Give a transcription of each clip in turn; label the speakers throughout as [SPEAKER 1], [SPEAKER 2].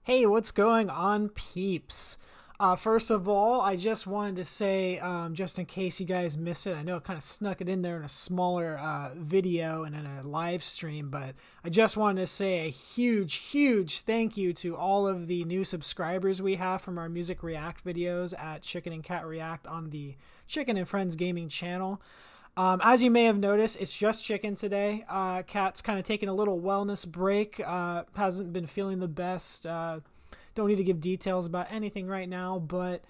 [SPEAKER 1] Hey, what's going on, peeps? First of all, I just wanted to say, just in case you guys missed it, I know it kind of snuck it in there in a smaller video and in a live stream, but I just wanted to say a huge, huge thank you to all of the new subscribers we have from our Music React videos at Chicken and Cat React on the Chicken and Friends Gaming channel. As you may have noticed, it's just Chicken today. Cat's kind of taking a little wellness break. Hasn't been feeling the best. Don't need to give details about anything right now, but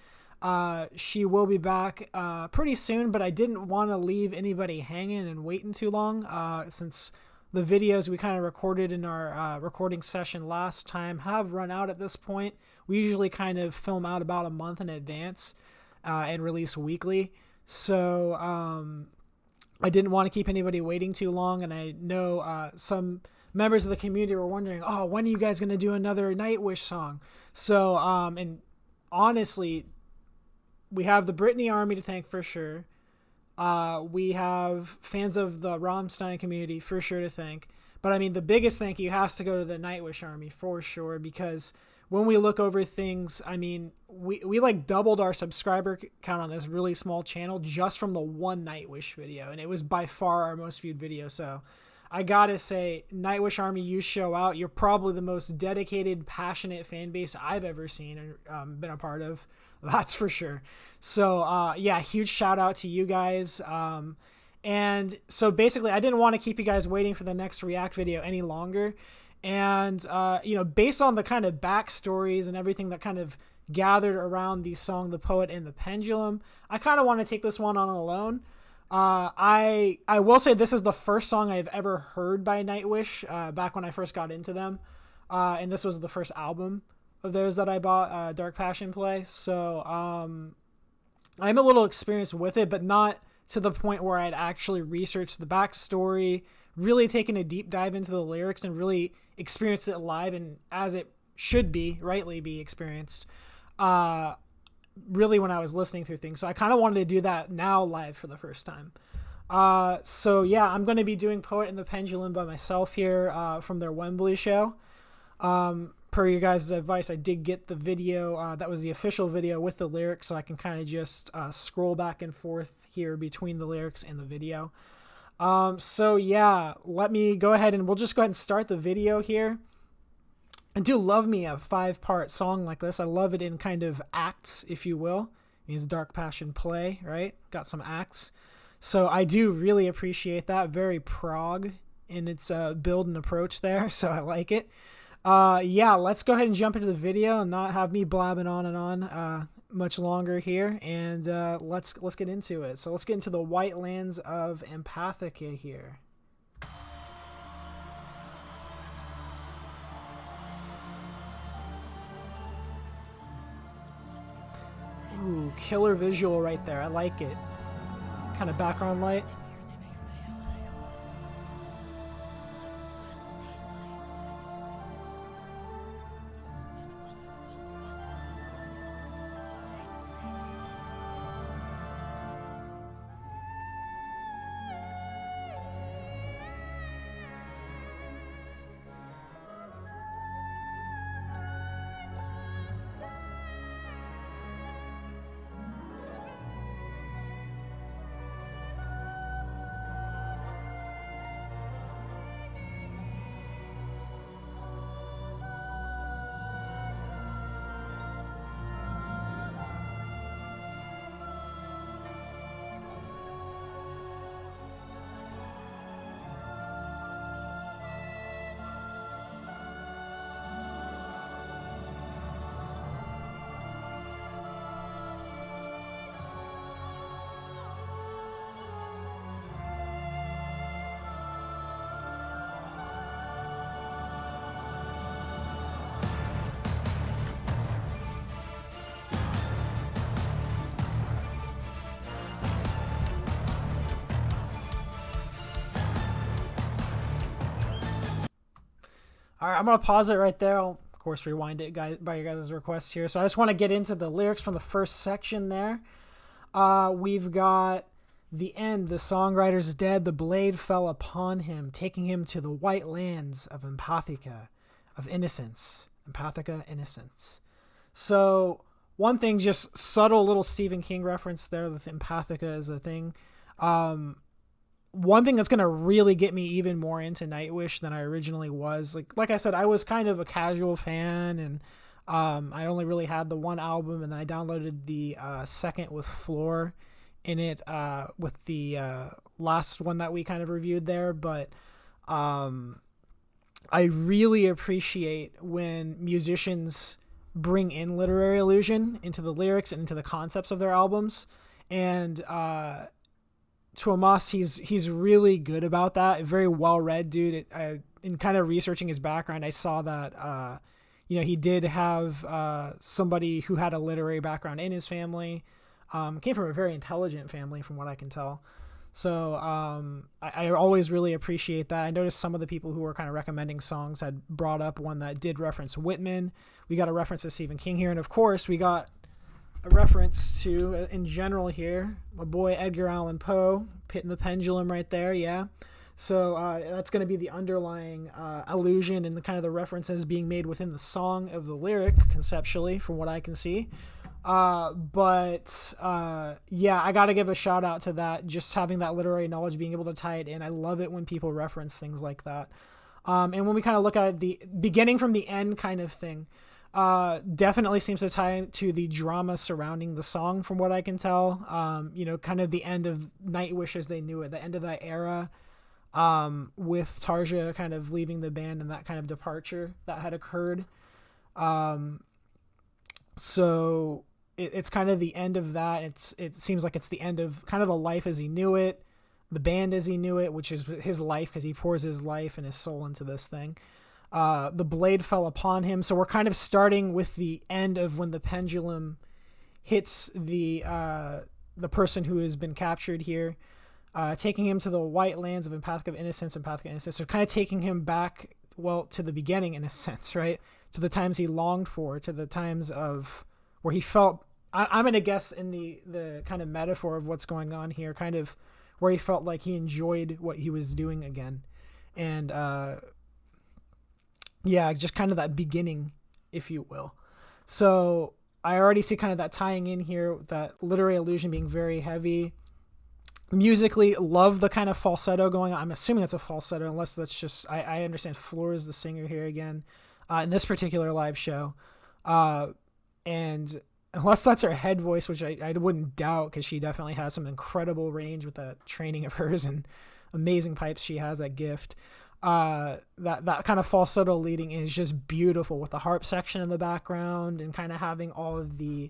[SPEAKER 1] she will be back pretty soon. But I didn't want to leave anybody hanging and waiting too long since the videos we kind of recorded in our recording session last time have run out at this point. We usually kind of film out about a month in advance and release weekly. So I didn't want to keep anybody waiting too long, and I know some members of the community were wondering, oh, when are you guys going to do another Nightwish song? So, and honestly, we have the Britney Army to thank for sure. We have fans of the Rammstein community for sure to thank. But I mean, the biggest thank you has to go to the Nightwish Army for sure, because when we look over things, I mean, we like doubled our subscriber count on this really small channel just from the one Nightwish video, and it was by far our most viewed video. So I gotta say, Nightwish Army, you show out. You're probably the most dedicated, passionate fan base I've ever seen and been a part of. That's for sure. So yeah, huge shout out to you guys. And so basically, I didn't want to keep you guys waiting for the next React video any longer. And, based on the kind of backstories and everything that kind of gathered around the song The Poet and the Pendulum, I kind of want to take this one on alone. I will say this is the first song I've ever heard by Nightwish back when I first got into them. And this was the first album of theirs that I bought, Dark Passion Play. So I'm a little experienced with it, but not to the point where I'd actually researched the backstory, really taken a deep dive into the lyrics and really experienced it live and as it should be, rightly be experienced, really when I was listening through things. So I kind of wanted to do that now live for the first time. So yeah, I'm going to be doing Poet and the Pendulum by myself here from their Wembley show. Per your guys' advice, I did get the video, that was the official video with the lyrics, so I can kind of just scroll back and forth here between the lyrics and the video. So yeah, let me go ahead and we'll just go ahead and start the video here. I do love me a 5-part song like this. I love it in kind of acts, if you will. It means Dark Passion Play, right? Got some acts. So I do really appreciate that. Very prog in its build and approach there. So I like it. Yeah, let's go ahead and jump into the video and not have me blabbing on and on much longer here. And let's get into it. So let's get into the White Lands of Empathica here. Ooh, killer visual right there. I like it. Kind of background light. All right, I'm going to pause it right there. I'll, of course, rewind it by your guys' request here. So I just want to get into the lyrics from the first section there. We've got the end. The songwriter's dead. The blade fell upon him, taking him to the white lands of Empathica, of innocence, Empathica Innocence. So one thing, just subtle little Stephen King reference there with Empathica as a thing. One thing that's going to really get me even more into Nightwish than I originally was, like I said, I was kind of a casual fan, and I only really had the one album, and then I downloaded the second with Floor in it, with the last one that we kind of reviewed there. But I really appreciate when musicians bring in literary allusion into the lyrics and into the concepts of their albums. And Tuomas, he's really good about that. Very well read dude. In kind of researching his background, I saw that he did have somebody who had a literary background in his family. Came from a very intelligent family, from what I can tell. So I always really appreciate that. I noticed some of the people who were kind of recommending songs had brought up one that did reference Whitman. We got a reference to Stephen King here, and of course we got a reference to, in general here, my boy Edgar Allan Poe, hitting the pendulum right there, yeah. So that's going to be the underlying allusion and the kind of the references being made within the song of the lyric, conceptually, from what I can see. But I got to give a shout out to that, just having that literary knowledge, being able to tie it in. I love it when people reference things like that. And when we kind of look at the beginning from the end kind of thing, definitely seems to tie to the drama surrounding the song, from what I can tell. Kind of the end of Nightwish as they knew it, the end of that era, with Tarja kind of leaving the band and that kind of departure that had occurred. So it's kind of the end of that. It seems like it's the end of kind of the life as he knew it, the band as he knew it, which is his life, because he pours his life and his soul into this thing. The blade fell upon him. So we're kind of starting with the end of when the pendulum hits the person who has been captured here, taking him to the white lands of Empathic Innocence. So kind of taking him back, to the beginning in a sense, right? To the times he longed for, to the times of where he felt, I'm going to guess in the kind of metaphor of what's going on here, kind of where he felt like he enjoyed what he was doing again. And, just kind of that beginning, if you will. So I already see kind of that tying in here, that literary allusion being very heavy. Musically, love the kind of falsetto going on. I'm assuming that's a falsetto, unless that's just, I understand Floor is the singer here again, in this particular live show. And unless that's her head voice, which I wouldn't doubt, because she definitely has some incredible range with that training of hers and amazing pipes she has, that gift. That kind of falsetto leading is just beautiful, with the harp section in the background and kind of having all of the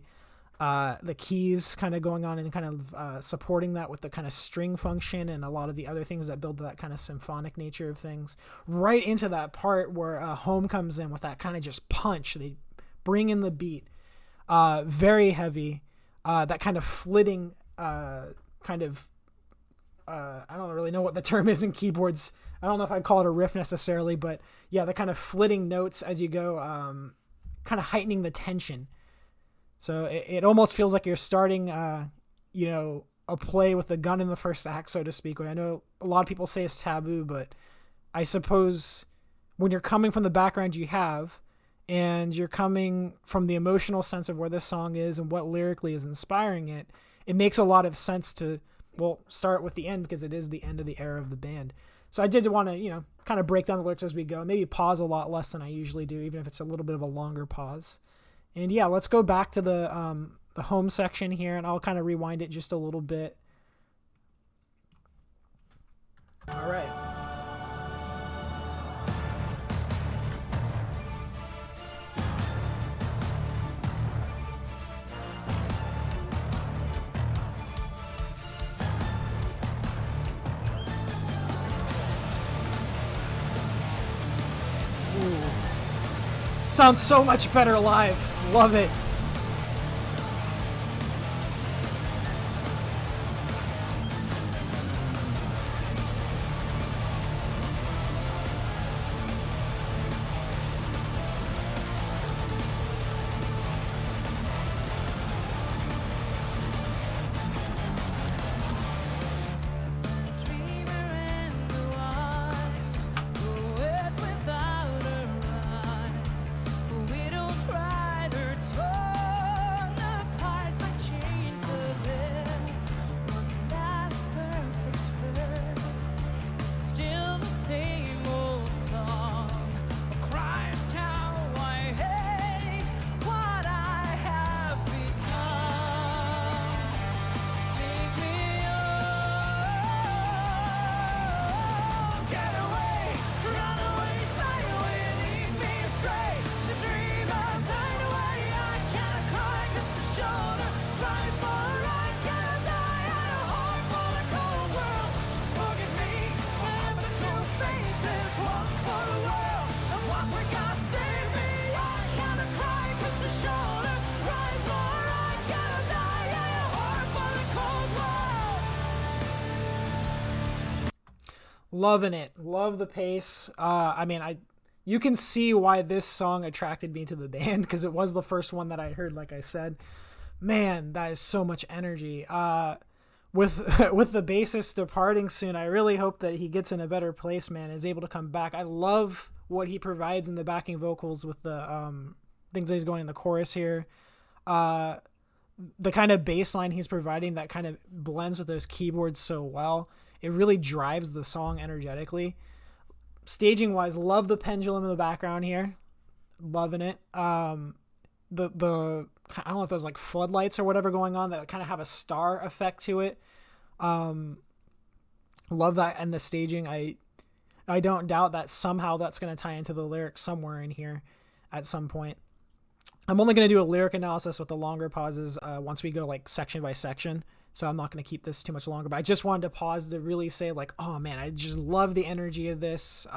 [SPEAKER 1] keys kind of going on and kind of supporting that with the kind of string function and a lot of the other things that build that kind of symphonic nature of things, right into that part where Home comes in with that kind of just punch. They bring in the beat, very heavy, that kind of flitting I don't really know what the term is in keyboards. I don't know if I'd call it a riff necessarily, but yeah, the kind of flitting notes as you go, kind of heightening the tension. So it almost feels like you're starting, a play with the gun in the first act, so to speak. I know a lot of people say it's taboo, but I suppose when you're coming from the background you have, and you're coming from the emotional sense of where this song is and what lyrically is inspiring it, it makes a lot of sense to, start with the end, because it is the end of the era of the band. So I did want to, kind of break down the lyrics as we go, maybe pause a lot less than I usually do, even if it's a little bit of a longer pause. And yeah, let's go back to the Home section here, and I'll kind of rewind it just a little bit. All right. Sounds so much better live. Love it. Loving it. Love the pace. I mean, you can see why this song attracted me to the band, because it was the first one that I heard, like I said. Man, that is so much energy. With with the bassist departing soon, I really hope that he gets in a better place, man, is able to come back. I love what he provides in the backing vocals with the things that he's going in the chorus here. The kind of bass line he's providing that kind of blends with those keyboards so well. It really drives the song energetically. Staging wise, love the pendulum in the background here. Loving it. The I don't know if there's like floodlights or whatever going on that kind of have a star effect to it. Love that. And the staging, I don't doubt that somehow that's going to tie into the lyrics somewhere in here at some point. I'm only going to do a lyric analysis with the longer pauses once we go like section by section. So I'm not going to keep this too much longer, but I just wanted to pause to really say like, oh man, I just love the energy of this.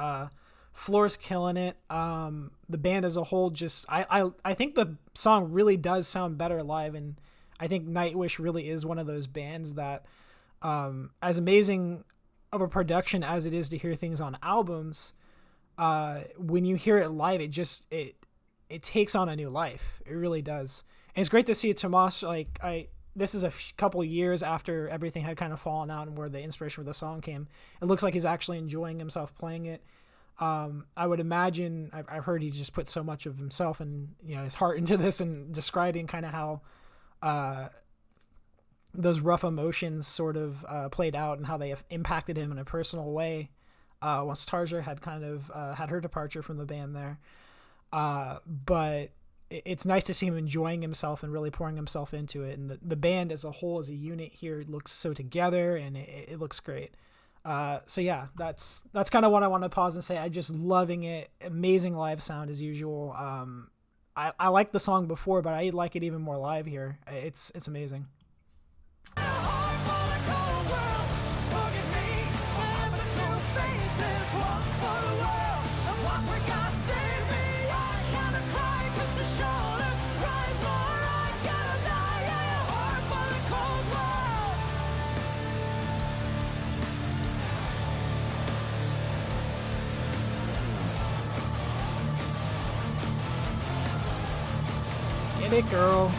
[SPEAKER 1] Floor's killing it. The band as a whole, just, I think the song really does sound better live. And I think Nightwish really is one of those bands that, as amazing of a production as it is to hear things on albums, when you hear it live, it takes on a new life. It really does. And it's great to see Tomas, this is a couple years after everything had kind of fallen out and where the inspiration for the song came. It looks like he's actually enjoying himself playing it. I would imagine, I've heard he's just put so much of himself and, his heart into this, and describing kind of how those rough emotions sort of played out and how they have impacted him in a personal way once Tarja had kind of had her departure from the band there. But it's nice to see him enjoying himself and really pouring himself into it. And the band as a whole, as a unit here, looks so together, and it looks great. So yeah, that's kind of what I want to pause and say. I'm just loving it. Amazing live sound as usual. I liked the song before, but I like it even more live here. It's amazing. Get it, girl.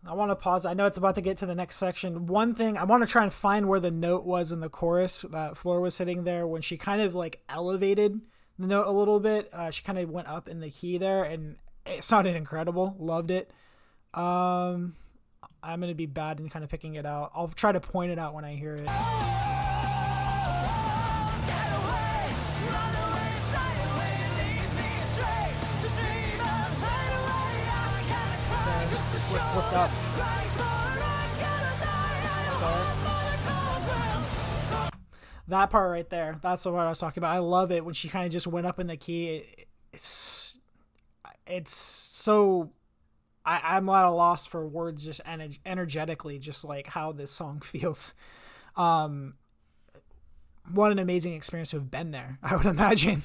[SPEAKER 1] I want to pause. I know it's about to get to the next section. One thing, I want to try and find where the note was in the chorus that Floor was hitting there when she kind of like elevated the note a little bit. She kind of went up in the key there, and it sounded incredible. Loved it. I'm going to be bad in kind of picking it out. I'll try to point it out when I hear it. We're flipped up. Okay. That part right there, that's the part I was talking about. I love it when she kind of just went up in the key. It's so... I'm at a loss for words, just energetically, just like how this song feels. What an amazing experience to have been there, I would imagine.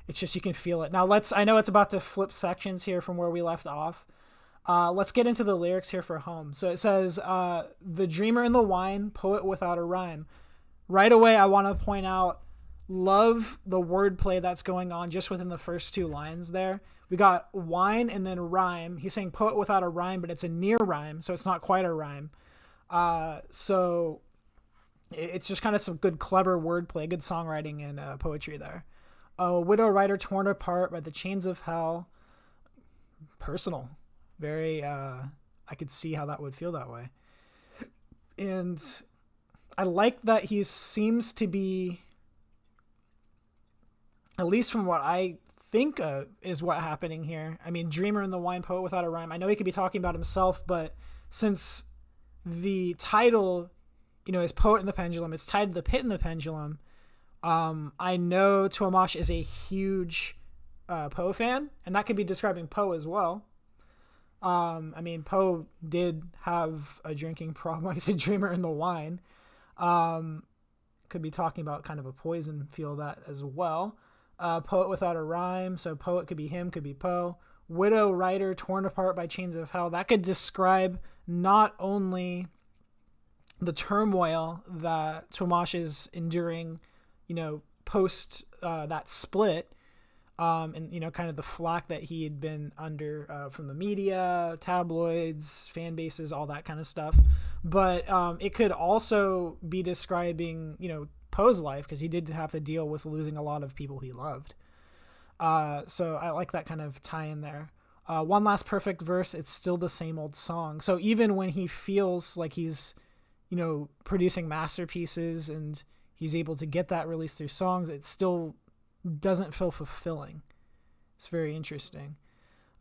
[SPEAKER 1] It's just, you can feel it. Now I know it's about to flip sections here from where we left off. Let's get into the lyrics here for Home. So it says, the dreamer in the wine, poet without a rhyme. Right away, I want to point out, love the wordplay that's going on just within the first two lines there, We got wine and then rhyme. He's saying poet without a rhyme, but it's a near rhyme, so it's not quite a rhyme. So it's just kind of some good, clever wordplay, good songwriting and poetry there. A widow writer torn apart by the chains of hell. Personal. Very, I could see how that would feel that way. And I like that he seems to be, at least from what I think is what happening here. I mean, dreamer in the wine, poet without a rhyme. I know he could be talking about himself, but since the title, is Poet in the Pendulum, it's tied to the pit in the pendulum. I know Tuamash is a huge Poe fan, and that could be describing Poe as well. I mean, Poe did have a drinking problem, like I said, dreamer in the wine. Could be talking about kind of a poison feel that as well. Poet without a rhyme, so poet could be him, could be Poe. Widow writer torn apart by chains of hell. That could describe not only the turmoil that Tuamash is enduring, post that split, and kind of the flack that he had been under from the media, tabloids, fan bases, all that kind of stuff. But it could also be describing, Poe's life, because he did have to deal with losing a lot of people he loved. So I like that kind of tie in there. One last perfect verse, it's still the same old song. So even when he feels like he's, producing masterpieces and he's able to get that released through songs, it still doesn't feel fulfilling. It's very interesting.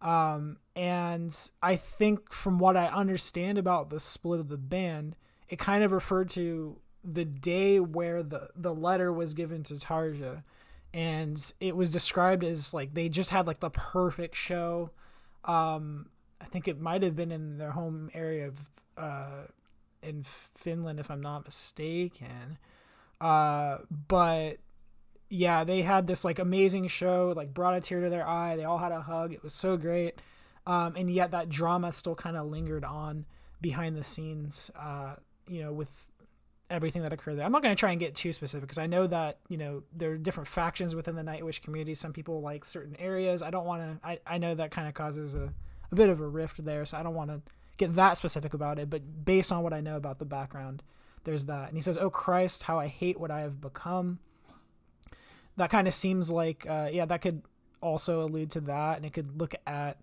[SPEAKER 1] And I think from what I understand about the split of the band, it kind of referred to the day where the letter was given to Tarja, and it was described as like they just had like the perfect show. I think it might have been in their home area of in Finland, if I'm not mistaken. But yeah, they had this like amazing show, like brought a tear to their eye. They all had a hug. It was so great. And yet that drama still kind of lingered on behind the scenes, with everything that occurred there. I'm not going to try and get too specific because I know that, there are different factions within the Nightwish community. Some people like certain areas. I don't want to, I know that kind of causes a bit of a rift there. So I don't want to get that specific about it, but based on what I know about the background, there's that. And he says, "Oh Christ, how I hate what I have become." That kind of seems like, that could also allude to that. And it could look at,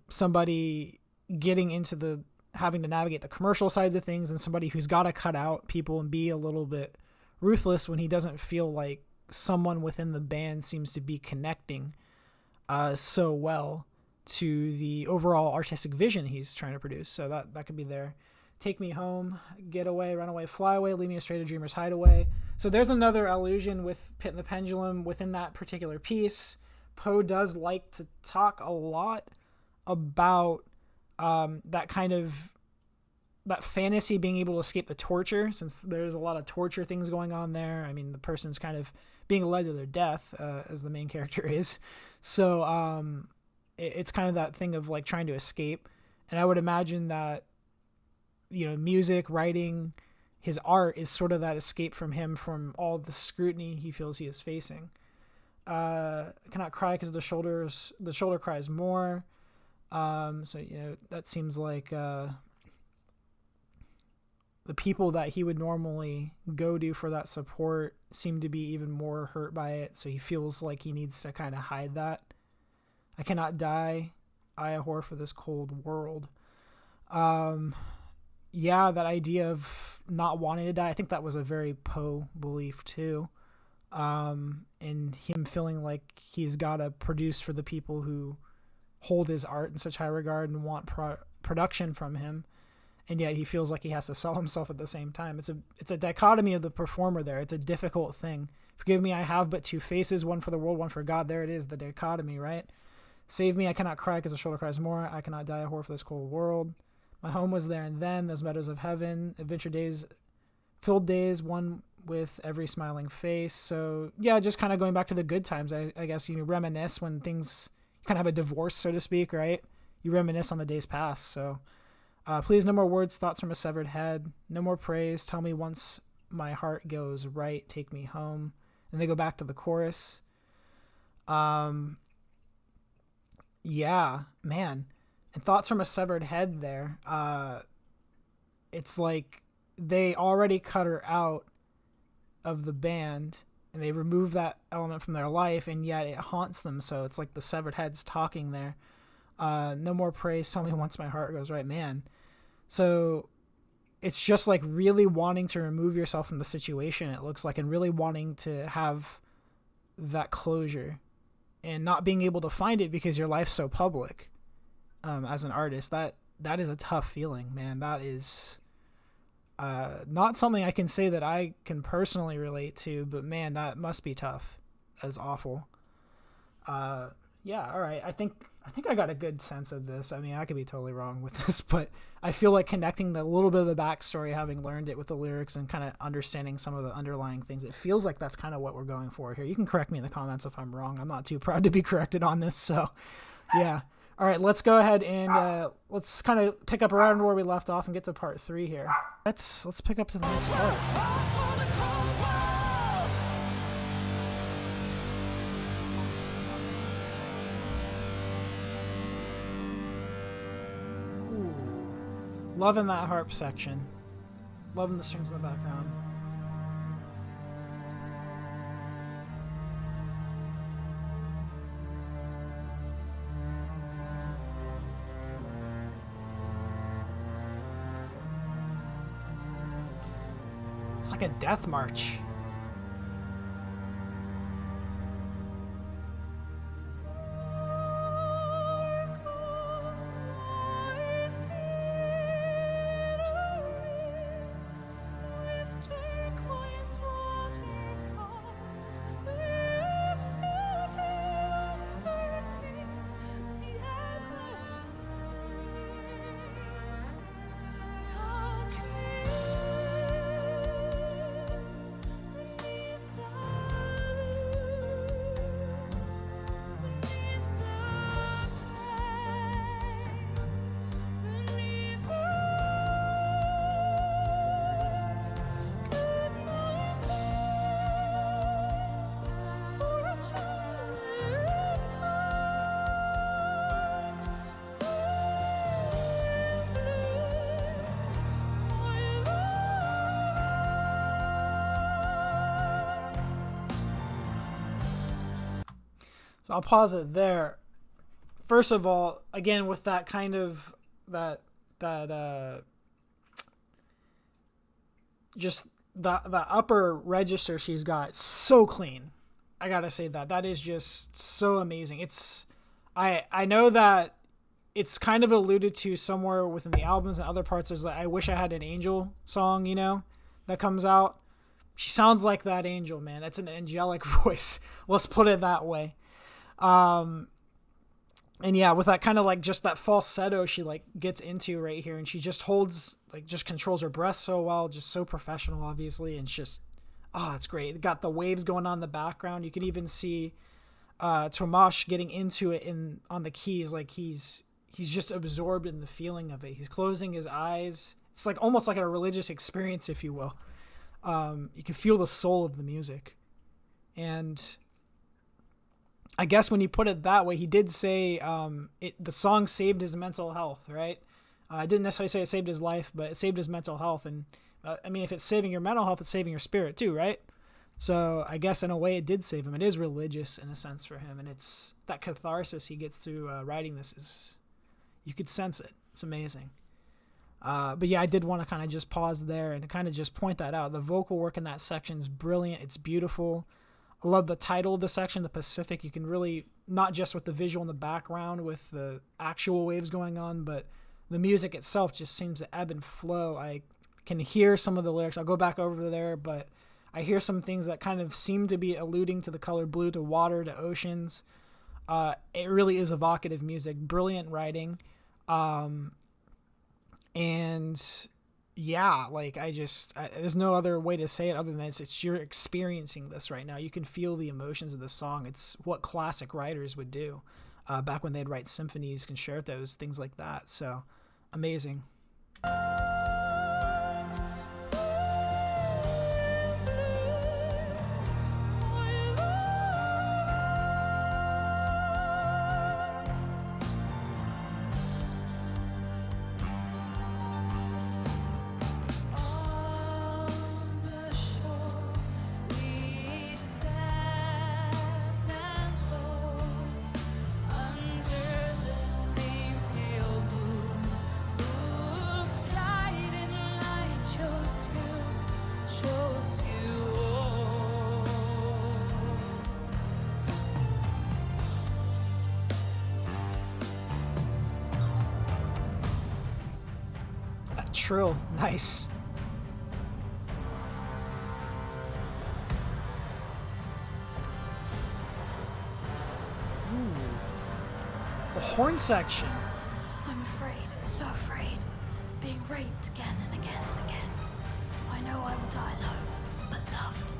[SPEAKER 1] somebody getting into having to navigate the commercial sides of things, and somebody who's got to cut out people and be a little bit ruthless when he doesn't feel like someone within the band seems to be connecting so well to the overall artistic vision he's trying to produce. So that could be there. Take me home, get away, run away, fly away, leave me astray to dreamer's hideaway. So there's another allusion with Pit and the Pendulum within that particular piece. Poe does like to talk a lot about that kind of that fantasy, being able to escape the torture, since there's a lot of torture things going on there. I mean, the person's kind of being led to their death, as the main character is. So it's kind of that thing of like trying to escape. And I would imagine that, music, writing, his art is sort of that escape from him, from all the scrutiny he feels he is facing. I cannot cry because the shoulder cries more. So, that seems like the people that he would normally go to for that support seem to be even more hurt by it. So he feels like he needs to kind of hide that. I cannot die. I a whore for this cold world. That idea of not wanting to die, I think that was a very Poe belief too. And him feeling like he's got to produce for the people who hold his art in such high regard and want production from him. And yet he feels like he has to sell himself at the same time. It's a dichotomy of the performer there. It's a difficult thing. Forgive me, I have but two faces, one for the world, one for God. There it is, the dichotomy, right? Save me, I cannot cry because the shoulder cries more. I cannot die a whore for this cold world. My home was there and then, those meadows of heaven, adventure days, filled days, one with every smiling face. So yeah, just kind of going back to the good times. I guess you reminisce when things kind of have a divorce, so to speak, right? You reminisce on the days past. So please, no more words, thoughts from a severed head. No more praise. Tell me once my heart goes right. Take me home. And they go back to the chorus. Yeah, man. And Thoughts from a Severed Head there. It's like they already cut her out of the band and they remove that element from their life, and yet it haunts them. So it's like the severed heads talking there. No more praise, tell me once my heart goes right, man. So it's just like really wanting to remove yourself from the situation, it looks like, and really wanting to have that closure and not being able to find it because your life's so public. As an artist, that is a tough feeling, man. That is not something I can say that I can personally relate to, but man, that must be tough. That's awful. Yeah, all right. I think I got a good sense of this. I mean, I could be totally wrong with this, but I feel like connecting the little bit of the backstory, having learned it with the lyrics and kind of understanding some of the underlying things, it feels like that's kind of what we're going for here. You can correct me in the comments if I'm wrong. I'm not too proud to be corrected on this. So, yeah. All right, let's go ahead and let's kind of pick up around where we left off and get to part 3 here. Let's pick up to the next part. Ooh. Loving that harp section. Loving the strings in the background. It's like a death march. So I'll pause it there. First of all, again, with that kind of just the upper register she's got, so clean. I gotta say that is just so amazing. I know that it's kind of alluded to somewhere within the albums and other parts. There's like, I Wish I Had an Angel song, that comes out. She sounds like that angel, man. That's an angelic voice. Let's put it that way. And yeah, with that kind of like just that falsetto she like gets into right here, and she just holds, like, just controls her breath so well, just so professional, obviously, and it's just, it's great. It got the waves going on in the background. You can even see Tomasz getting into it on the keys, like he's just absorbed in the feeling of it. He's closing his eyes. It's like almost like a religious experience, if you will. You can feel the soul of the music, and I guess when you put it that way, he did say the song saved his mental health, right? I didn't necessarily say it saved his life, but it saved his mental health. And I mean, if it's saving your mental health, it's saving your spirit too, right? So I guess in a way it did save him. It is religious in a sense for him. And it's that catharsis he gets through writing this you could sense it. It's amazing. But yeah, I did want to kind of just pause there and kind of just point that out. The vocal work in that section is brilliant. It's beautiful. I love the title of the section, The Pacific. You can really, not just with the visual in the background with the actual waves going on, but the music itself just seems to ebb and flow. I can hear some of the lyrics. I'll go back over there, but I hear some things that kind of seem to be alluding to the color blue, to water, to oceans. It really is evocative music, brilliant writing. And yeah, like there's no other way to say it other than it's you're experiencing this right now. You can feel the emotions of the song. It's what classic writers would do back when they'd write symphonies, concertos, things like that. So amazing. Trill. Nice. Ooh. The horn section.
[SPEAKER 2] I'm afraid, so afraid, being raped again and again and again. I know I will die alone, but loved.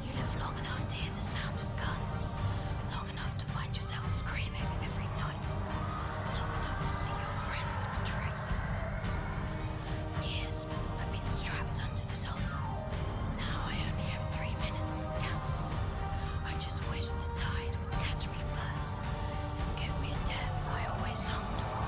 [SPEAKER 2] You live long enough to hear the sound of guns, long enough to find yourself screaming every night, long enough to see your friends betray you. For years, I've been strapped onto this altar. Now I only have 3 minutes counting. I just wish the tide would catch me first and give me a death I always longed for.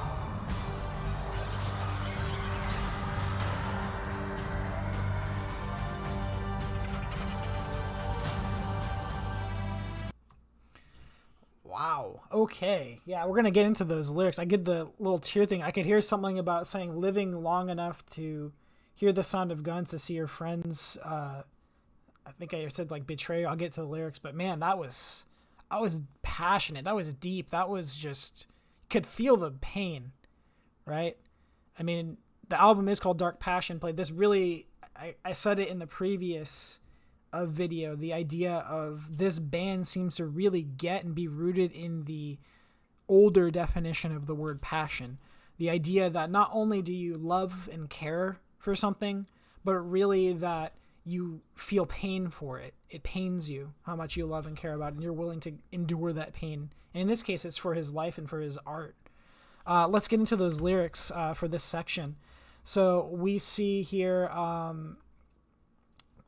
[SPEAKER 1] Wow. Okay. Yeah, we're gonna get into those lyrics. I get the little tear thing. I could hear something about saying living long enough to hear the sound of guns to see your friends. I think I said like betray. I'll get to the lyrics, but man, that was passionate. That was deep. That was just could feel the pain, right? I mean, the album is called Dark Passion Play. This really, I said it in the previous video, the idea of this band seems to really get and be rooted in the older definition of the word passion. The idea that not only do you love and care for something, but really that you feel pain for it. It pains you how much you love and care about it, and you're willing to endure that pain. And in this case, it's for his life and for his art. Let's get into those lyrics for this section. So we see here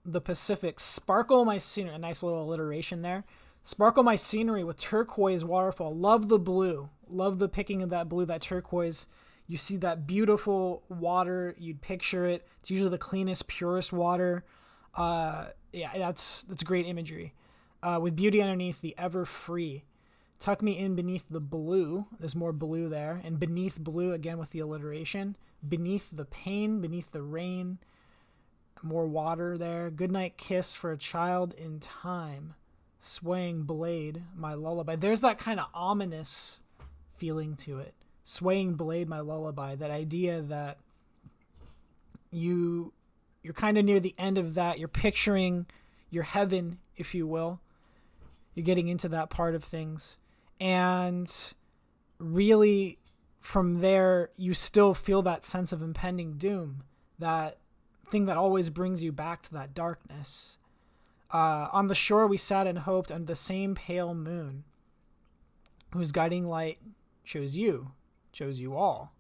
[SPEAKER 1] the Pacific. Sparkle my scenery. A nice little alliteration there. Sparkle my scenery with turquoise waterfall. Love the blue. Love the picking of that blue, that turquoise. You see that beautiful water. You'd picture it. It's usually the cleanest, purest water. Yeah, that's great imagery. With beauty underneath, the ever free. Tuck me in beneath the blue. There's more blue there. And beneath blue, again with the alliteration. Beneath the pain, beneath the rain. More water there. Goodnight kiss for a child in time. Swaying blade, my lullaby. There's that kind of ominous feeling to it. Swaying blade, my lullaby. That idea that you're kind of near the end of that. You're picturing your heaven, if you will. You're getting into that part of things. And really, from there, you still feel that sense of impending doom. That thing that always brings you back to that darkness. On the shore we sat and hoped under the same pale moon, whose guiding light chose you all.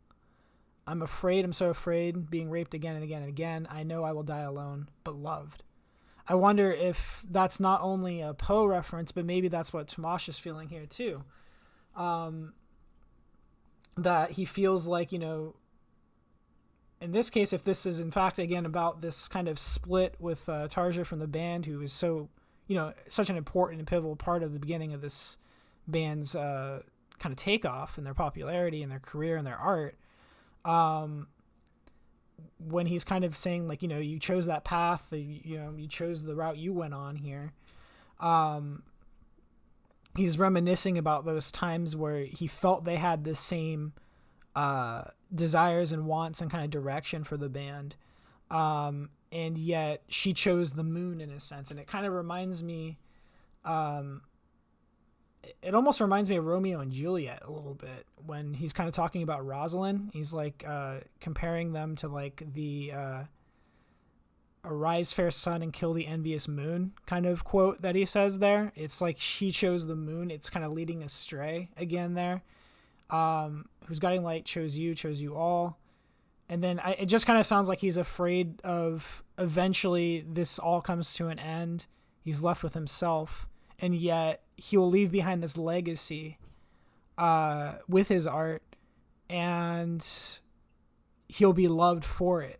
[SPEAKER 1] I'm afraid, I'm so afraid, being raped again and again and again. I know I will die alone, but loved. I wonder if that's not only a Poe reference, but maybe that's what Tomash is feeling here too. That he feels like, in this case, if this is in fact, again, about this kind of split with Tarja from the band, who is so, such an important and pivotal part of the beginning of this band's kind of takeoff and their popularity and their career and their art. When he's kind of saying like, you chose that path, you chose the route you went on here. He's reminiscing about those times where he felt they had the same desires and wants and kind of direction for the band. And yet she chose the moon in a sense. And it kind of reminds me, it almost reminds me of Romeo and Juliet a little bit when he's kind of talking about Rosalind. He's like comparing them to like the arise fair sun and kill the envious moon kind of quote that he says there. It's like she chose the moon. It's kind of leading astray again there. Whose guiding light chose you all. And then it just kind of sounds like he's afraid of eventually this all comes to an end. He's left with himself, and yet he will leave behind this legacy with his art, and he'll be loved for it.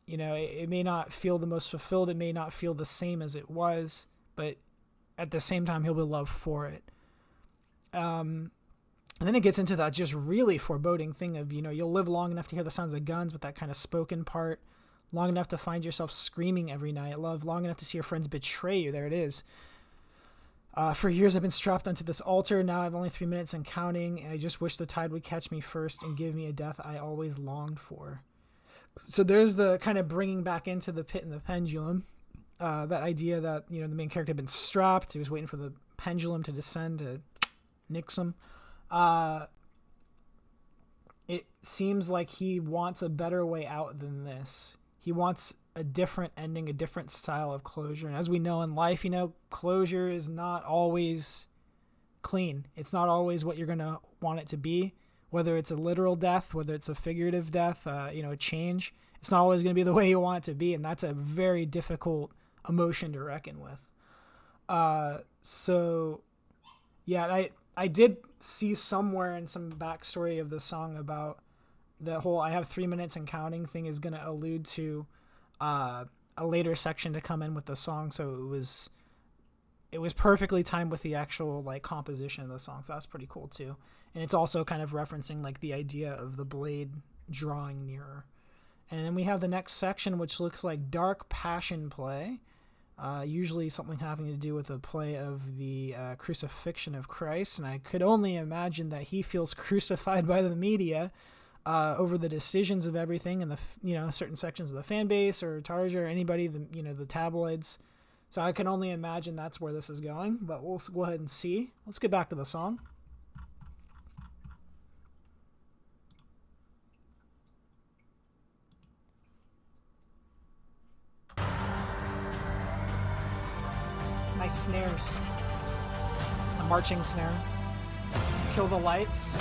[SPEAKER 1] It may not feel the most fulfilled. It may not feel the same as it was, but at the same time, he'll be loved for it. And then it gets into that just really foreboding thing of, you'll live long enough to hear the sounds of guns with that kind of spoken part, long enough to find yourself screaming every night, love long enough to see your friends betray you. There it is. For years I've been strapped onto this altar. Now I've only 3 minutes and counting. And I just wish the tide would catch me first and give me a death I always longed for. So there's the kind of bringing back into the pit and the pendulum. That idea that, the main character had been strapped. He was waiting for the pendulum to descend to nix him. It seems like he wants a better way out than this. He wants a different ending, a different style of closure. And as we know in life, closure is not always clean. It's not always what you're going to want it to be, whether it's a literal death, whether it's a figurative death, a change. It's not always going to be the way you want it to be. And that's a very difficult emotion to reckon with. I did see somewhere in some backstory of the song about the whole I have 3 minutes and counting thing is going to allude to a later section to come in with the song. So it was perfectly timed with the actual composition of the song. So that's pretty cool too. And it's also kind of referencing the idea of the blade drawing nearer. And then we have the next section, which looks like dark passion play. Usually something having to do with a play of the crucifixion of Christ. And I could only imagine that he feels crucified by the media over the decisions of everything and the, certain sections of the fan base or Tarja or anybody, the tabloids. So I can only imagine that's where this is going, but we'll go ahead and see. Let's get back to the song. Nice snares. A marching snare. Kill the lights.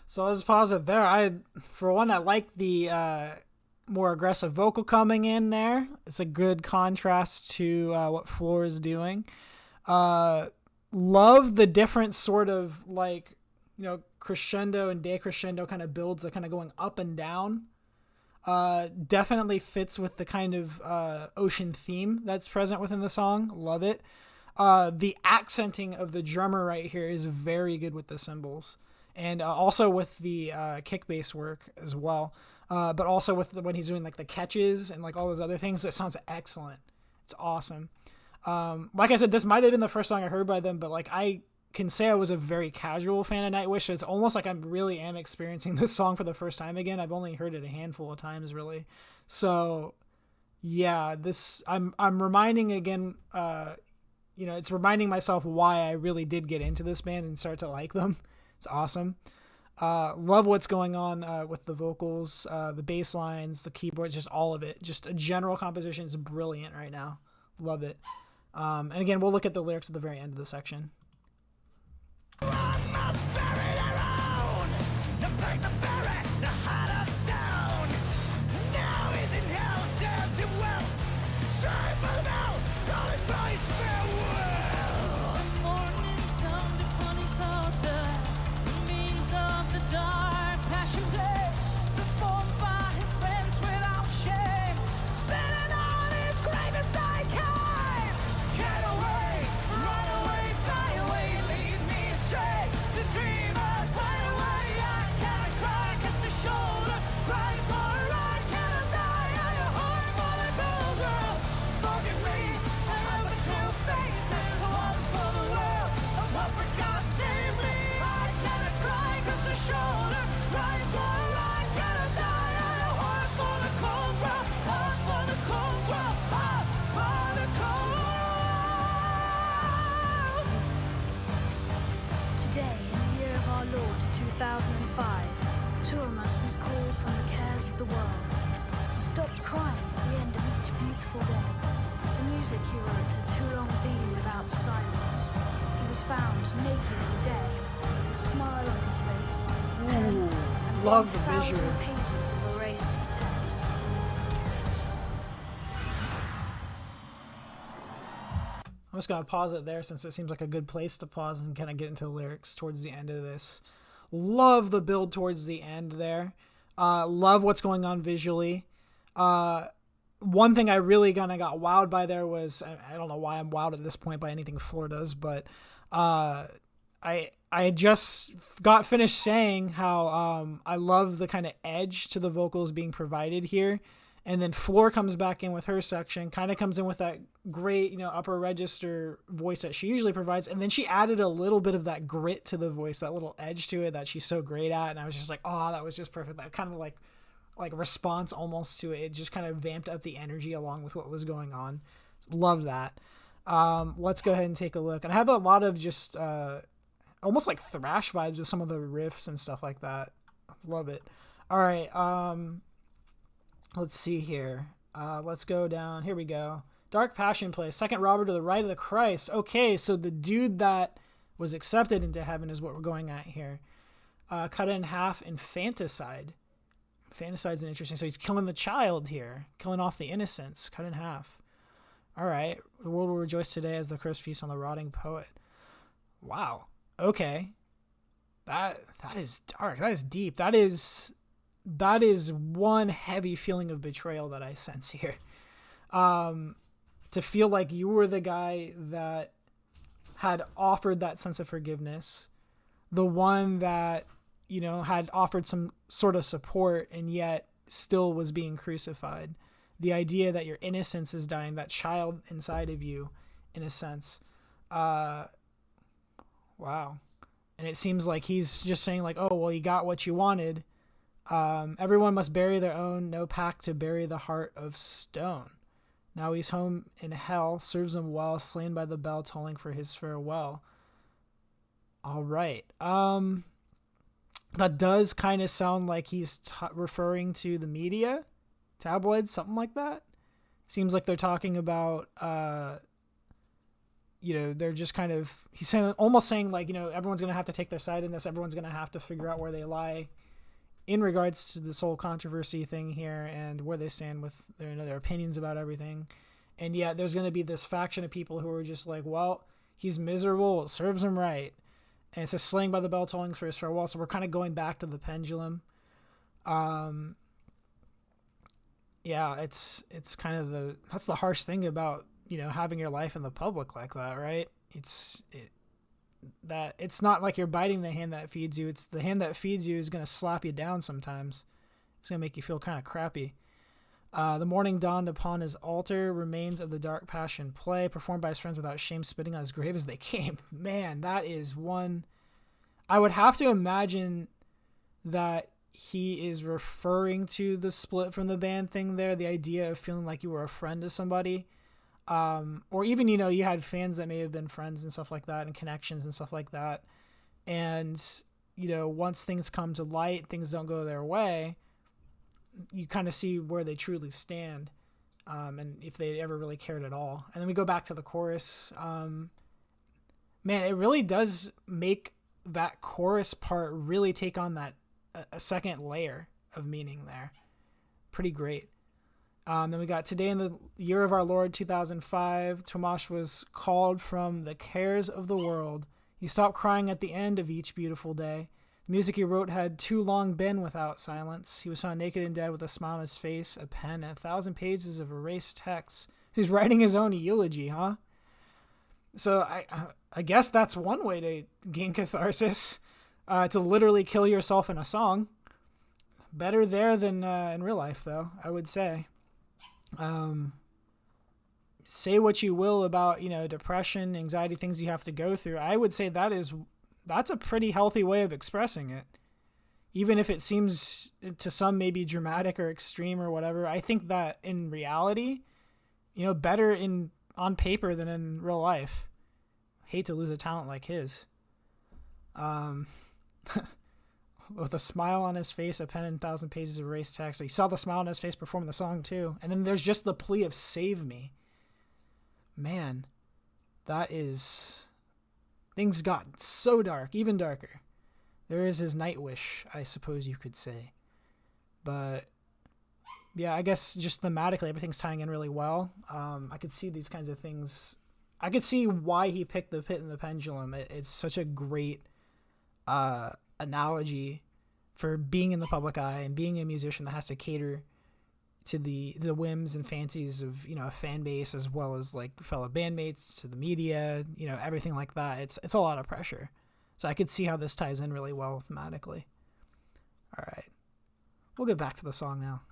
[SPEAKER 1] So let's pause it there. I like the more aggressive vocal coming in there. It's a good contrast to what Floor is doing. Love the different sort of crescendo and decrescendo kind of builds that kind of going up and down. Definitely fits with the kind of ocean theme that's present within the song. Love it. The accenting of the drummer right here is very good with the cymbals. And also with the kick bass work as well. But also with when he's doing the catches and all those other things, it sounds excellent. It's awesome. Like I said, this might have been the first song I heard by them, but I can say I was a very casual fan of Nightwish. So it's almost like I really am experiencing this song for the first time again. I've only heard it a handful of times really. So yeah, I'm reminding again, it's reminding myself why I really did get into this band and start to like them. It's awesome. Love what's going on with the vocals, the bass lines, the keyboards, just all of it. Just a general composition is brilliant right now. Love it. And again, we'll look at the lyrics at the very end of the section.
[SPEAKER 2] day in the year of our Lord 2005, Tuamus was called from the cares of the world. He stopped crying at the end of each beautiful day. The music he wrote had too long been without silence. He was found naked and dead, with a smile on his face.
[SPEAKER 1] Ooh, love the visual.
[SPEAKER 2] 1,000 pages of erased text.
[SPEAKER 1] I'm just going to pause it there since it seems like a good place to pause and kind of get into the lyrics towards the end of this. Love the build towards the end there. Love what's going on visually. One thing I really kind of got wowed by there was, I don't know why I'm wowed at this point by anything Floor does, but I just got finished saying how I love the kind of edge to the vocals being provided here. And then Floor comes back in with her section, kind of comes in with that great, upper register voice that she usually provides. And then she added a little bit of that grit to the voice, that little edge to it that she's so great at. And I was just like, oh, that was just perfect. That kind of like response almost to it. It just kind of vamped up the energy along with what was going on. Love that. Let's go ahead and take a look. And I have a lot of just almost like thrash vibes with some of the riffs and stuff like that. Love it. All right. Let's see here. Let's go down. Here we go. Dark Passion Play. Second robber to the right of the Christ. Okay, so the dude that was accepted into heaven is what we're going at here. Cut it in half, infanticide. Infanticide's an interesting. So he's killing the child here. Killing off the innocents. Cut in half. All right. The world will rejoice today as the curse feasts on the rotting poet. Wow. Okay. That is dark. That is deep. That is one heavy feeling of betrayal that I sense here. To feel like you were the guy that had offered that sense of forgiveness, the one that, had offered some sort of support and yet still was being crucified. The idea that your innocence is dying, that child inside of you, in a sense. Wow. And it seems like he's just saying like, oh, well, you got what you wanted. Everyone must bury their own, no pact to bury the heart of stone. Now he's home in hell, serves him well, slain by the bell, tolling for his farewell. All right. That does kind of sound like he's referring to the media, tabloids, something like that. Seems like they're talking about, they're just kind of, he's saying, almost saying like, everyone's going to have to take their side in this. Everyone's going to have to figure out where they lie in regards to this whole controversy thing here and where they stand with their opinions about everything. And yet there's going to be this faction of people who are just like, well, he's miserable. It serves him right. And it says slain by the bell tolling for his farewell. So we're kind of going back to the pendulum. Yeah, it's kind of that's the harsh thing about, having your life in the public like that, right? It's not like you're biting the hand that feeds you. It's the hand that feeds you is going to slap you down sometimes. It's going to make you feel kind of crappy. The morning dawned upon his altar, remains of the dark passion play, performed by his friends without shame, spitting on his grave as they came. Man, that is one. I would have to imagine that he is referring to the split from the band thing there, the idea of feeling like you were a friend to somebody. Or even, you had fans that may have been friends and stuff like that and connections and stuff like that. And, once things come to light, things don't go their way, you kind of see where they truly stand. And if they ever really cared at all. And then we go back to the chorus. Man, it really does make that chorus part really take on that a second layer of meaning there. Pretty great. Then we got today in the year of our Lord 2005, Tomasz was called from the cares of the world. He stopped crying at the end of each beautiful day. The music he wrote had too long been without silence. He was found naked and dead with a smile on his face, a pen, and 1,000 pages of erased text. He's writing his own eulogy, huh? So I guess that's one way to gain catharsis, to literally kill yourself in a song. Better there than in real life, though, I would say. Say what you will about, depression, anxiety, things you have to go through. I would say that's a pretty healthy way of expressing it. Even if it seems to some maybe dramatic or extreme or whatever, I think that in reality, better on paper than in real life. Hate to lose a talent like his. Um, with a smile on his face, a pen and 1,000 pages of erased text. You saw the smile on his face performing the song too. And then there's just the plea of save me. Man, that is... Things got so dark, even darker. There is his Nightwish, I suppose you could say. But yeah, I guess just thematically, everything's tying in really well. I could see these kinds of things. I could see why he picked the pit and the pendulum. It's such a great analogy for being in the public eye and being a musician that has to cater to the whims and fancies of, you know, a fan base as well as like fellow bandmates, to the media, you know, everything like that. It's a lot of pressure. So I could see how this ties in really well thematically. All right. We'll get back to the song now.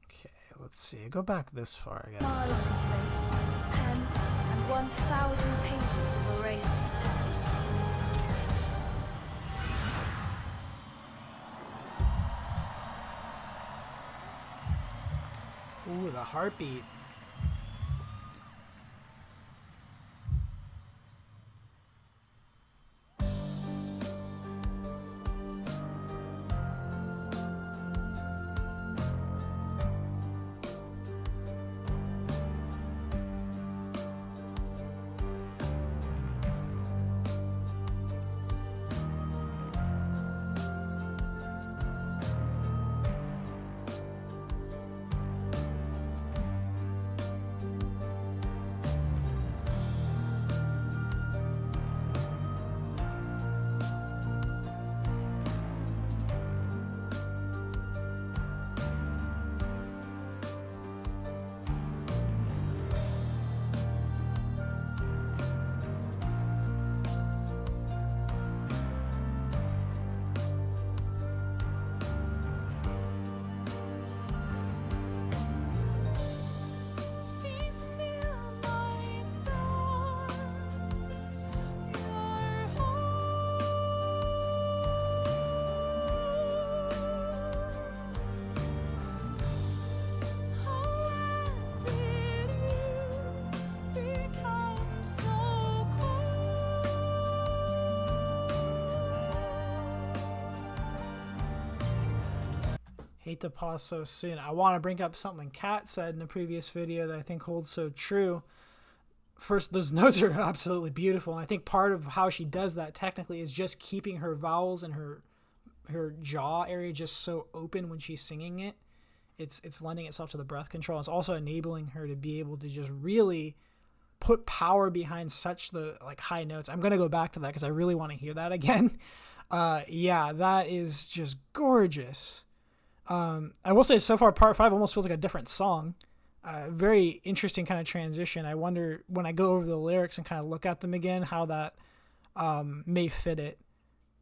[SPEAKER 1] Okay, let's see. Go back this far, I guess.
[SPEAKER 2] Smile on his face, pen, and 1,000 pages of erased text.
[SPEAKER 1] Ooh, the heartbeat. Hate to pause so soon. I want to bring up something Kat said in a previous video that I think holds so true. First, those notes are absolutely beautiful. And I think part of how she does that technically is just keeping her vowels and her jaw area just so open when she's singing it. It's lending itself to the breath control. It's also enabling her to be able to just really put power behind such the like high notes. I'm going to go back to that because I really want to hear that again. Yeah, that is just gorgeous. I will say so far part 5 almost feels like a different song. Very interesting kind of transition. I wonder when I go over the lyrics and kind of look at them again, how that may fit it.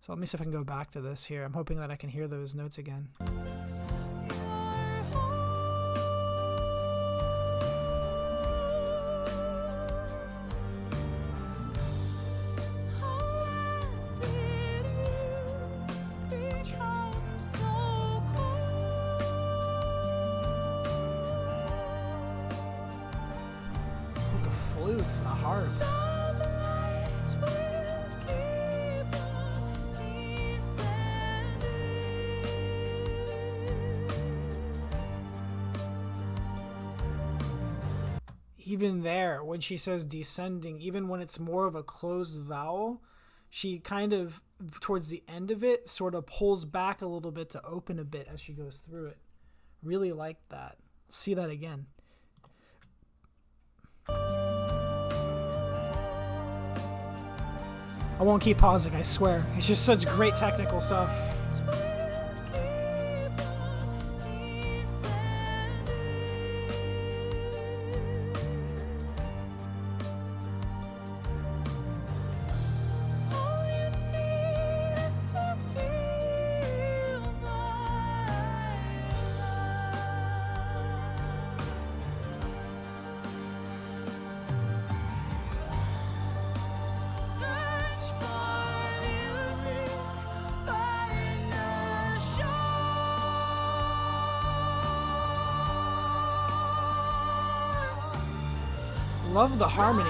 [SPEAKER 1] So let me see if I can go back to this here. I'm hoping that I can hear those notes again. Flutes and the harp. Even there, when she says descending, even when it's more of a closed vowel, she kind of, towards the end of it, sort of pulls back a little bit to open a bit as she goes through it. Really like that. See that again. I won't keep pausing, I swear. It's just such great technical stuff. Love the harmony.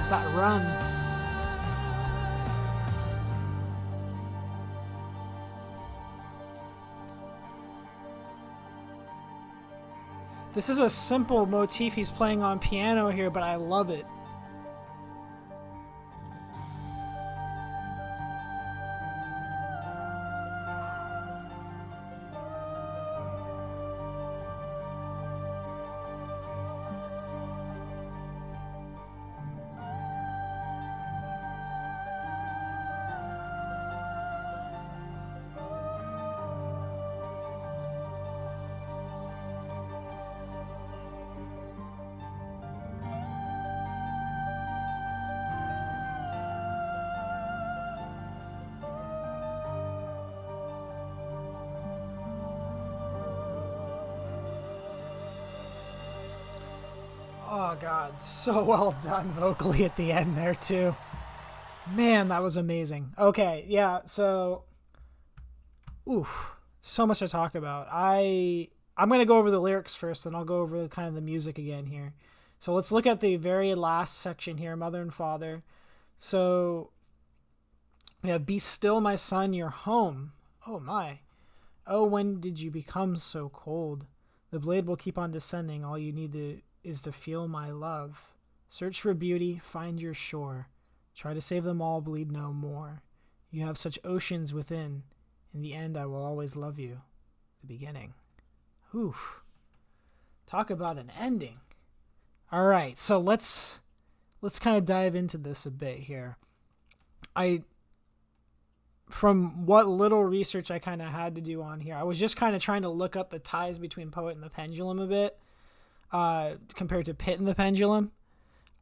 [SPEAKER 1] That run. This is a simple motif he's playing on piano here, but I love it. Oh god, so well done vocally at the end there too. Man, that was amazing. Okay, yeah, so oof, so much to talk about. I'm going to go over the lyrics first, and I'll go over kind of the music again here. So let's look at the very last section here, Mother and Father. So we have, be still, my son, you're home. Oh my. Oh, when did you become so cold? The blade will keep on descending. All you need is to feel my love. Search for beauty, find your shore. Try to save them all, bleed no more. You have such oceans within. In the end, I will always love you. The beginning. Oof. Talk about an ending. All right, so let's kind of dive into this a bit here. From what little research I kind of had to do on here, I was just kind of trying to look up the ties between Poet and the Pendulum a bit, compared to Pit and the Pendulum.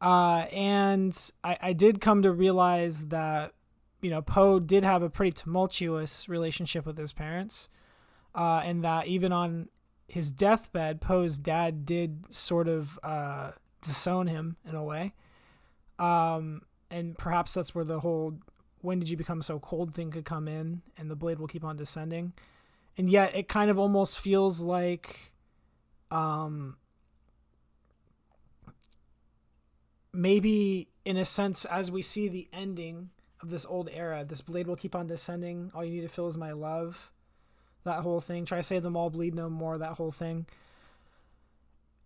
[SPEAKER 1] And I did come to realize that, you know, Poe did have a pretty tumultuous relationship with his parents, and that even on his deathbed, Poe's dad did sort of disown him in a way. And perhaps that's where the whole when did you become so cold thing could come in, and the blade will keep on descending. And yet it kind of almost feels like maybe in a sense, as we see the ending of this old era, this blade will keep on descending. All you need to feel is my love. That whole thing. Try to save them all, bleed no more. That whole thing.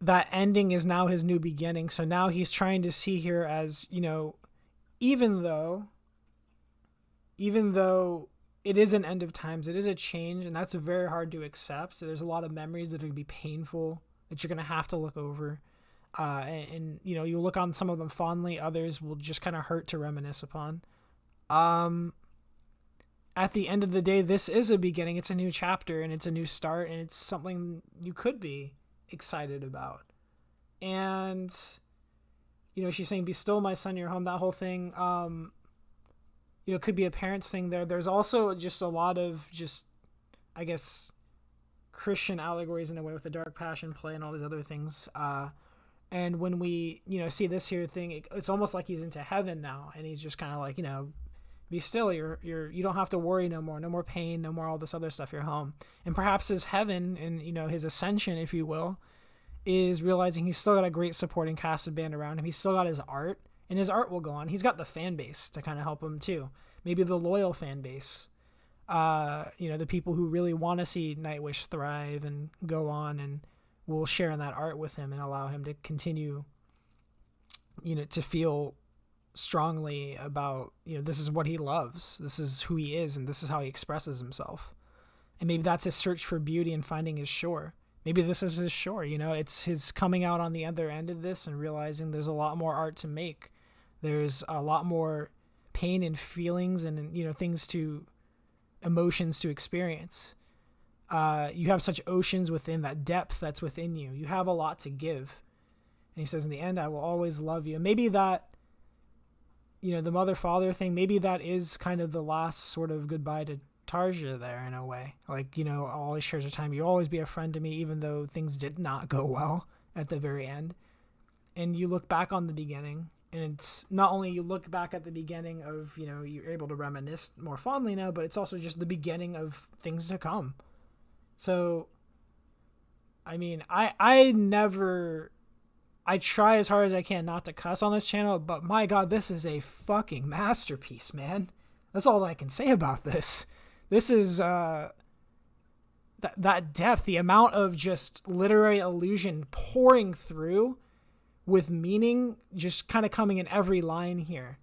[SPEAKER 1] That ending is now his new beginning. So now he's trying to see here as, you know, even though it is an end of times, it is a change, and that's very hard to accept. So there's a lot of memories that are going to be painful that you're going to have to look over. And you know, you look on some of them fondly, others will just kind of hurt to reminisce upon. At the end of the day, this is a beginning. It's a new chapter, and it's a new start, and it's something you could be excited about. And, you know, she's saying, be still, my son, you're home, that whole thing. You know, could be a parent's thing there. There's also just a lot of just, I guess, Christian allegories in a way with the dark passion play and all these other things. And when we, you know, see this here thing, it's almost like he's into heaven now, and he's just kind of like, you know, be still, you don't have to worry no more pain, no more all this other stuff, you're home. And perhaps his heaven and, you know, his ascension, if you will, is realizing he's still got a great supporting cast and band around him. He's still got his art, and his art will go on. He's got the fan base to kind of help him too. Maybe the loyal fan base, you know, the people who really want to see Nightwish thrive and go on, and will share in that art with him and allow him to continue, you know, to feel strongly about, you know, this is what he loves, this is who he is, and this is how he expresses himself. And maybe that's his search for beauty and finding his shore. Maybe this is his shore, you know, it's his coming out on the other end of this and realizing there's a lot more art to make. There's a lot more pain and feelings and, you know, emotions to experience. You have such oceans within, that depth that's within you. You have a lot to give. And he says, in the end, I will always love you. And maybe that, you know, the mother-father thing, maybe that is kind of the last sort of goodbye to Tarja there in a way. Like, you know, I'll always share your time. You'll always be a friend to me, even though things did not go well at the very end. And you look back on the beginning, and it's not only you look back at the beginning of, you know, you're able to reminisce more fondly now, but it's also just the beginning of things to come. So, I mean, I never I try as hard as I can not to cuss on this channel, but my God, this is a fucking masterpiece, man. That's all I can say about this. This is that depth, the amount of just literary allusion pouring through with meaning, just kind of coming in every line here.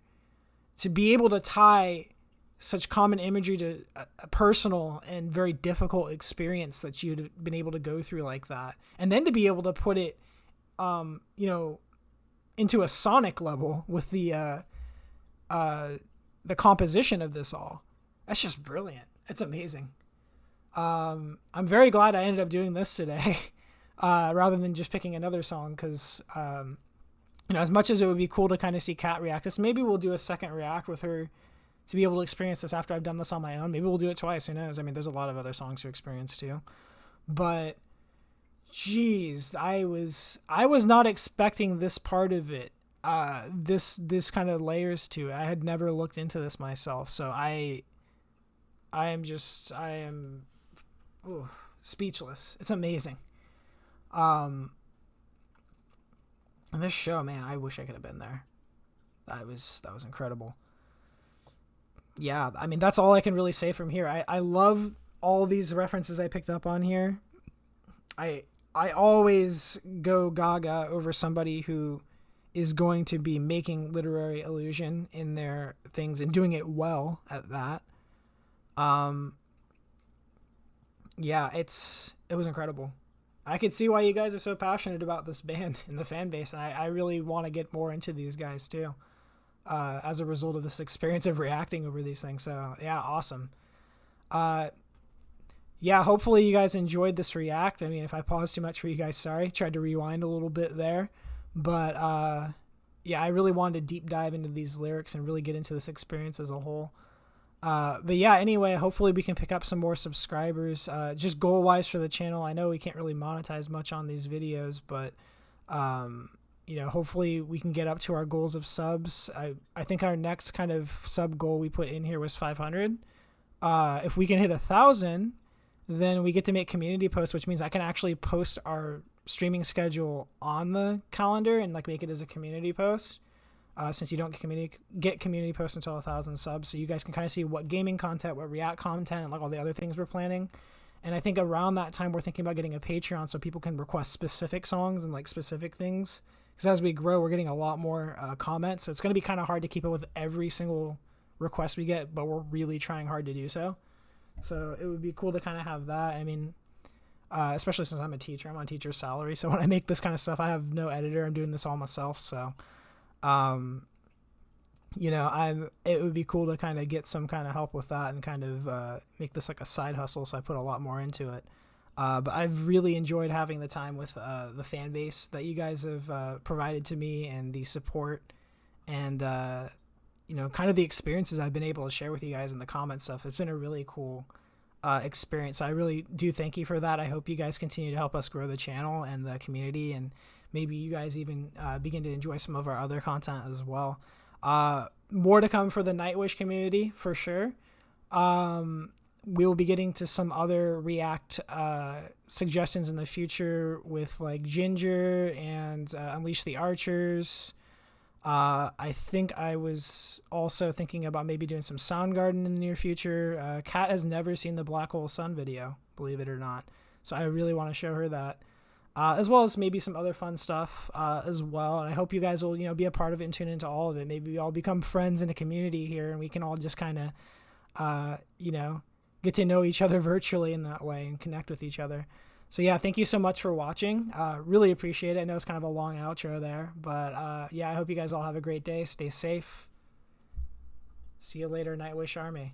[SPEAKER 1] To be able to tie such common imagery to a personal and very difficult experience that you'd been able to go through like that, and then to be able to put it, into a sonic level with the composition of this all. That's just brilliant. It's amazing. I'm very glad I ended up doing this today, rather than just picking another song, because, as much as it would be cool to kind of see Kat react this, maybe we'll do a second react with her to be able to experience this after I've done this on my own. Maybe we'll do it twice. Who knows? I mean, there's a lot of other songs to experience too. But, geez, I was not expecting this part of it. This kind of layers to it. I had never looked into this myself, so I am speechless. It's amazing. And this show, man, I wish I could have been there. That was incredible. Yeah, I mean, that's all I can really say from here. I love all these references I picked up on here. I always go gaga over somebody who is going to be making literary allusion in their things and doing it well at that. Yeah, it was incredible. I could see why you guys are so passionate about this band and the fan base, and I really want to get more into these guys too, as a result of this experience of reacting over these things. So yeah, awesome. Yeah, hopefully you guys enjoyed this react. I mean, if I paused too much for you guys, sorry. Tried to rewind a little bit there, but yeah, I really wanted to deep dive into these lyrics and really get into this experience as a whole. But yeah, anyway, hopefully we can pick up some more subscribers, just goal wise for the channel. I know we can't really monetize much on these videos, but, hopefully we can get up to our goals of subs. I think our next kind of sub goal we put in here was 500. If we can hit 1,000, then we get to make community posts, which means I can actually post our streaming schedule on the calendar and like make it as a community post. Since you don't get community posts until 1,000 subs, so you guys can kind of see what gaming content, what React content, and like all the other things we're planning. And I think around that time we're thinking about getting a Patreon so people can request specific songs and like specific things. Because as we grow, we're getting a lot more comments, so it's going to be kind of hard to keep up with every single request we get, but we're really trying hard to do so. So it would be cool to kind of have that. I mean, especially since I'm a teacher, I'm on teacher's salary, so when I make this kind of stuff, I have no editor. I'm doing this all myself, so. It would be cool to kind of get some kind of help with that and kind of make this like a side hustle, so I put a lot more into it. But I've really enjoyed having the time with the fan base that you guys have provided to me, and the support, and kind of the experiences I've been able to share with you guys in the comment stuff. It's been a really cool experience. So I really do thank you for that. I hope you guys continue to help us grow the channel and the community, and maybe you guys even begin to enjoy some of our other content as well. More to come for the Nightwish community, for sure. We will be getting to some other React suggestions in the future with like Ginger and Unleash the Archers. I think I was also thinking about maybe doing some Soundgarden in the near future. Kat has never seen the Black Hole Sun video, believe it or not. So I really want to show her that. As well as maybe some other fun stuff as well. And I hope you guys will, be a part of it and tune into all of it. Maybe we all become friends in a community here, and we can all just kind of, get to know each other virtually in that way and connect with each other. So yeah, thank you so much for watching. Really appreciate it. I know it's kind of a long outro there, but yeah, I hope you guys all have a great day. Stay safe. See you later, Nightwish Army.